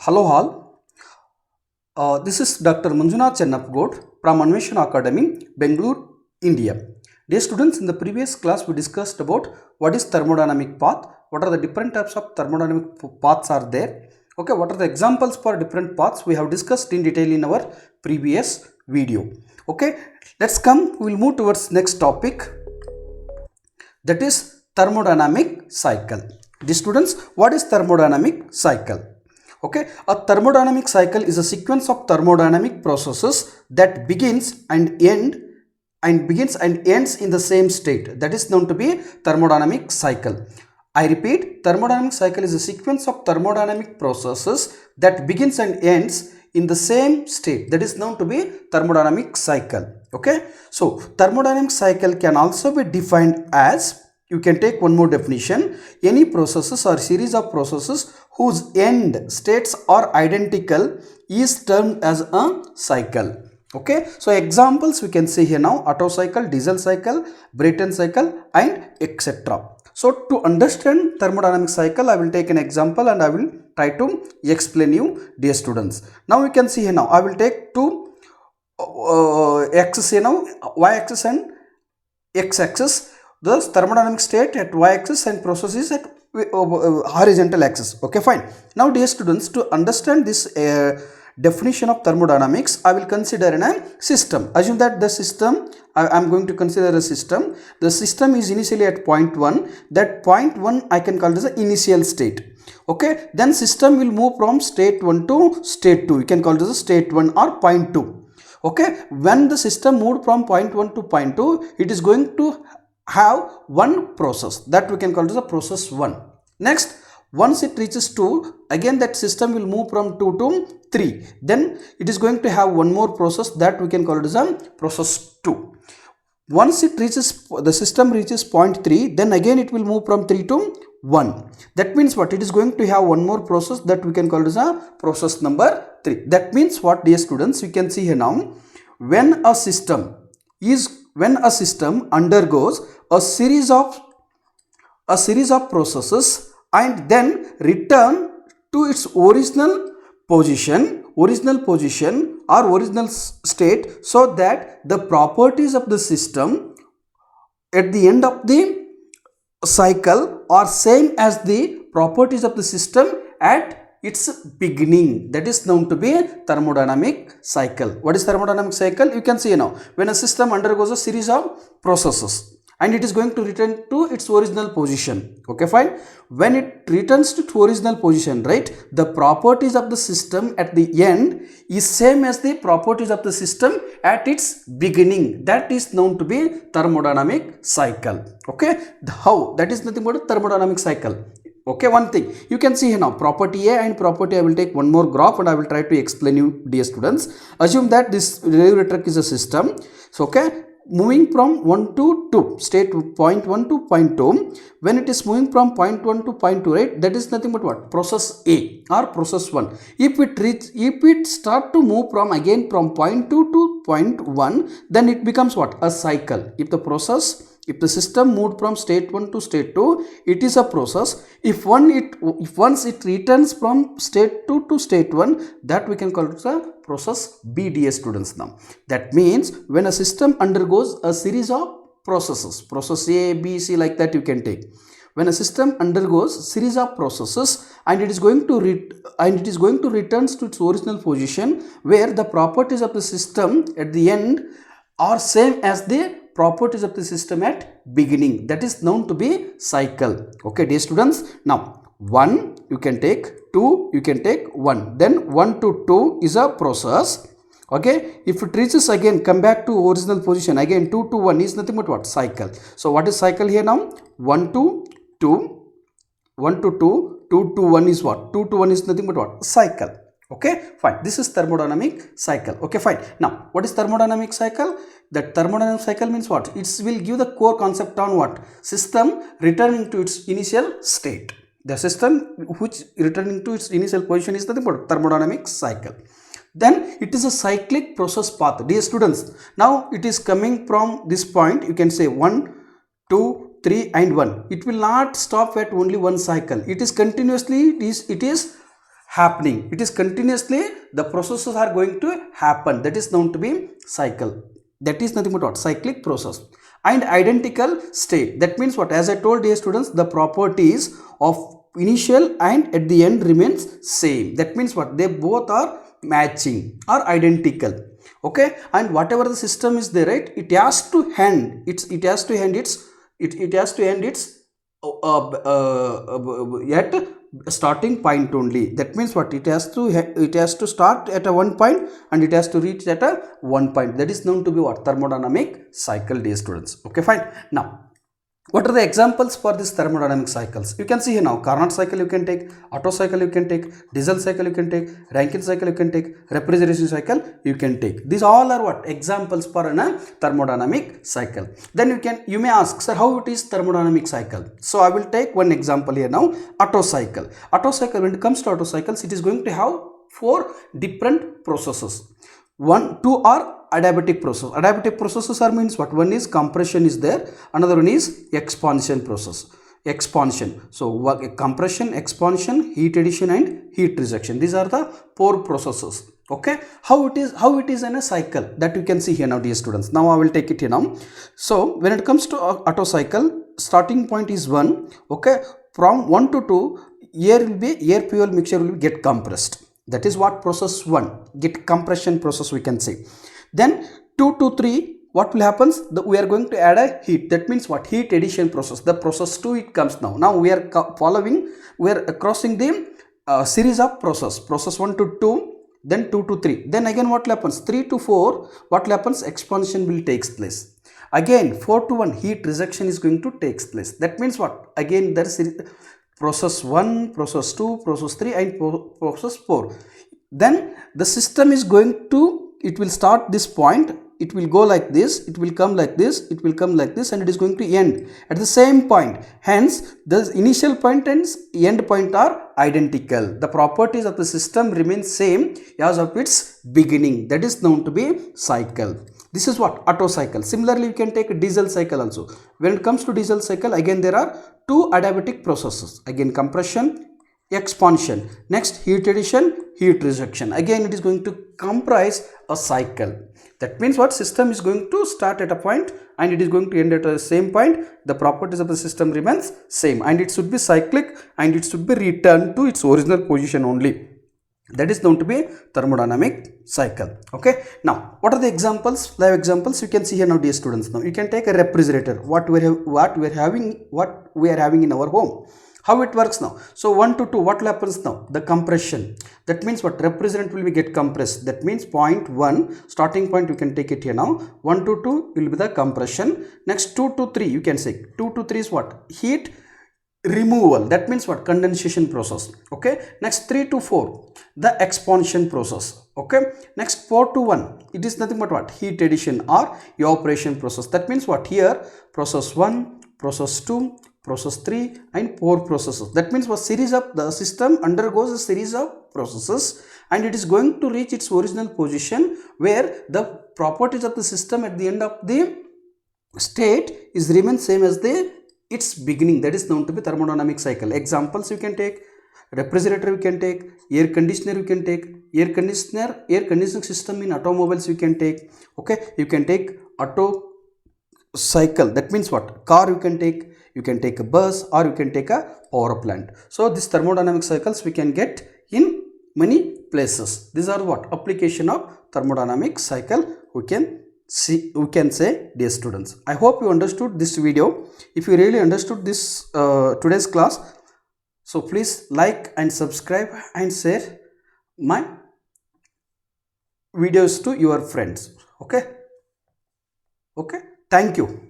Hello all, this is Dr. Manjunath Chennapgod from Anveshana Academy, Bangalore, India. Dear students, in the previous class we discussed about what is thermodynamic path, what are the different types of thermodynamic paths are there, okay, what are the examples for different paths we have discussed in detail in our previous video. Okay, let's come, we will move towards next topic, that is thermodynamic cycle. Dear students, what is thermodynamic cycle? Okay, a thermodynamic cycle is a sequence of thermodynamic processes that begins and ends in the same state. That is known to be thermodynamic cycle. I repeat, thermodynamic cycle is a sequence of thermodynamic processes that begins and ends in the same state. That is known to be thermodynamic cycle. Okay, so thermodynamic cycle can also be defined as, you can take one more definition, any processes or series of processes whose end states are identical is termed as a cycle. Okay, so examples we can see here now: Otto cycle, diesel cycle, Brayton cycle, and etc. So to understand thermodynamic cycle, I will take an example and I will try to explain you, dear students. Now we can see here now, I will take two axes here now, y-axis and x-axis. The thermodynamic state at y-axis and process is at horizontal axis. Okay, fine. Now dear students, to understand this definition of thermodynamics, I will consider a system. Assume that the system, I am going to consider a system. The system is initially at point 1. That point 1 I can call this the initial state. Okay, then system will move from state 1 to state 2. You can call this a state 1 or point 2. Okay, when the system moved from point 1 to point 2, it is going to have one process that we can call as a process 1. Next, once it reaches 2, again that system will move from 2 to 3. Then it is going to have one more process that we can call it as a process 2. Once it reaches, the system reaches point 3, then again it will move from 3 to 1. That means what? It is going to have one more process that we can call it as a process number 3. That means what, dear students, you can see here now, when a system undergoes a series of processes and then return to its original position or original state, so that the properties of the system at the end of the cycle are same as the properties of the system at its beginning. That is known to be a thermodynamic cycle. What is thermodynamic cycle? You can see now, when a system undergoes a series of processes and it is going to return to its original position. Okay, fine. When it returns to its original position, right, the properties of the system at the end is same as the properties of the system at its beginning. That is known to be thermodynamic cycle. Okay, how? That is nothing but a thermodynamic cycle. Okay, one thing you can see here now, property A and property, I will take one more graph and I will try to explain you, dear students. Assume that this railway track is a system. So okay, moving from 1 to 2, state point 1 to point 2. When it is moving from point 1 to point 2, right, that is nothing but what? Process A or process 1. If it start to move from again from point 2 to point 1, then it becomes what? A cycle. If the system moved from state 1 to state 2, it is a process. If once it returns from state 2 to state 1, that we can call it a process B, dear students. Now that means when a system undergoes a series of processes, process A, B, C, like that you can take. When a system undergoes series of processes and it is going to return to its original position, where the properties of the system at the end are same as the properties of the system at beginning. That is known to be cycle. Okay, dear students. Now 1 you can take, 2 you can take, 1. Then 1 to 2 is a process. Okay, if it reaches again, come back to original position, again 2 to 1 is nothing but what? Cycle. So what is cycle here now? 1 to 2, 1 to 2, 2 to 1 is what? 2 to 1 is nothing but what? Cycle. Okay, fine. This is thermodynamic cycle. Okay, fine. Now, what is thermodynamic cycle? That thermodynamic cycle means what? It will give the core concept on what? System returning to its initial state. The system which returning to its initial position is nothing but thermodynamic cycle. Then it is a cyclic process path. Dear students, now it is coming from this point. You can say 1, 2, 3 and 1. It will not stop at only one cycle. It is continuously, it is happening. It is continuously the processes are going to happen. That is known to be cycle. That is nothing but what? Cyclic process. And identical state. That means what? As I told dear students, the properties of initial and at the end remains same. That means what? They both are matching or identical. Okay, and whatever the system is there, right, it has to end its at starting point only. That means what? It has to start at a one point and it has to reach at a one point. That is known to be what? Thermodynamic cycle, dear students. Okay, fine. Now, what are the examples for this thermodynamic cycles? You can see here now, Carnot cycle you can take, Otto cycle you can take, diesel cycle you can take, Rankine cycle you can take, refrigeration cycle you can take. These all are what? Examples for a thermodynamic cycle. Then you may ask, sir, how it is thermodynamic cycle? So I will take one example here now, Otto cycle. Otto cycle, when it comes to Otto cycles, it is going to have 4 different processes. 2 are adiabatic process. Adiabatic processes are means what? One is compression is there, another one is expansion process. Expansion. So compression, expansion, heat addition and heat rejection. These are the 4 processes. Okay, how it is in a cycle, that you can see here now, dear students. Now I will take it here now. So when it comes to Otto cycle, starting point is 1. Okay, from 1 to 2, air fuel mixture will get compressed. That is what? Process 1, get compression process we can say. Then 2 to 3, what will happen? We are going to add a heat. That means what? Heat addition process. The process 2 it comes now. Now we are crossing the series of process 1 to 2, then 2 to 3. Then again what happens? 3 to 4, what happens? Expansion will takes place. Again 4 to 1, heat rejection is going to takes place. That means what? Again there is process 1, process 2, process 3 and process 4. Then the system is going to, it will start this point, it will go like this, it will come like this, it will come like this, and it is going to end at the same point. Hence, the initial point and end point are identical. The properties of the system remain same as of its beginning. That is known to be cycle. This is what? Otto cycle. Similarly, you can take a diesel cycle also. When it comes to diesel cycle, again there are 2 adiabatic processes. Again compression, expansion. Next heat addition, heat rejection. Again it is going to comprise a cycle. That means what? System is going to start at a point and it is going to end at the same point. The properties of the system remains same and it should be cyclic and it should be returned to its original position only. That is known to be thermodynamic cycle. Okay, now what are the examples? Live examples you can see here now, dear students. Now you can take a refrigerator, what we are having in our home. How it works now? So 1 to 2, what happens now? The compression. That means what? Refrigerant will be get compressed. That means point 1, starting point you can take it here now. 1 to 2 will be the compression. Next 2 to 3 you can say. 2 to 3 is what? Heat removal. That means what? Condensation process. Okay. Next 3 to 4, the expansion process. Okay. Next 4 to 1, it is nothing but what? Heat addition or evaporation process. That means what? Here process 1, process 2, process 3 and 4 processes. That means what? Series of the system undergoes a series of processes and it is going to reach its original position where the properties of the system at the end of the state is remain same as its beginning. That is known to be thermodynamic cycle. Examples you can take: refrigerator you can take, air conditioner you can take, air conditioning system in automobiles you can take. Okay, you can take auto cycle. That means what? Car you can take a bus or you can take a power plant. So this thermodynamic cycles we can get in many places. These are what? Application of thermodynamic cycle we can say, dear students. I hope you understood this video. If you really understood this today's class, so please like and subscribe and share my videos to your friends. Okay, thank you.